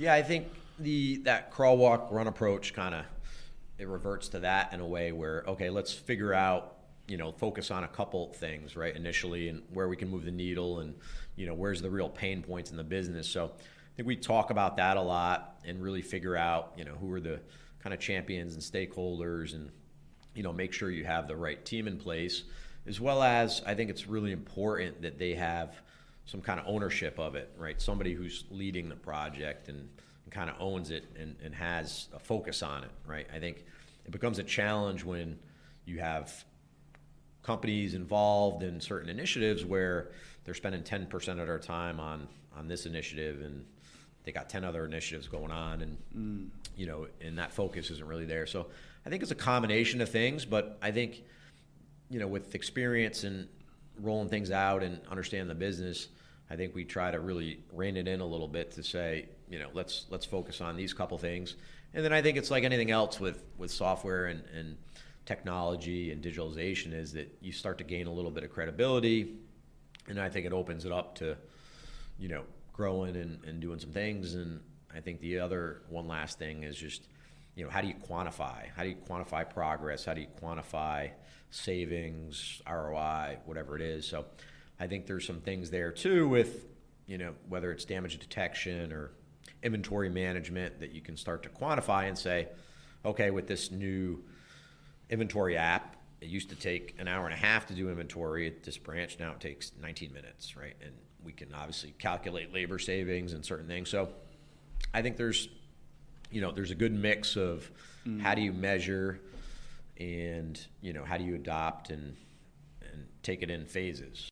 Yeah, I think that crawl, walk, run approach kind of it reverts to that in a way where, okay, let's figure out, focus on a couple things, right, initially, and where we can move the needle, and where's the real pain points in the business. So I think we talk about that a lot and really figure out, who are the kind of champions and stakeholders, and make sure you have the right team in place, as well as I think it's really important that they have some kind of ownership of it, right? Somebody who's leading the project and kind of owns it and has a focus on it, right? I think it becomes a challenge when you have companies involved in certain initiatives where they're spending 10% of their time on this initiative, and they got 10 other initiatives going on, and and that focus isn't really there. So I think it's a combination of things, but I think with experience and rolling things out and understanding the business, I think we try to really rein it in a little bit to say, let's focus on these couple things. And then I think it's like anything else with software and technology and digitalization, is that you start to gain a little bit of credibility, and I think it opens it up to, growing and doing some things. And I think the other one last thing is just, how do you quantify? How do you quantify progress? How do you quantify savings, ROI, whatever it is? So I think there's some things there too with, whether it's damage detection or inventory management, that you can start to quantify and say, okay, with this new inventory app, it used to take an hour and a half to do inventory at this branch. Now it takes 19 minutes, right? And we can obviously calculate labor savings and certain things. So I think there's a good mix of how do you measure and, how do you adopt and take it in phases.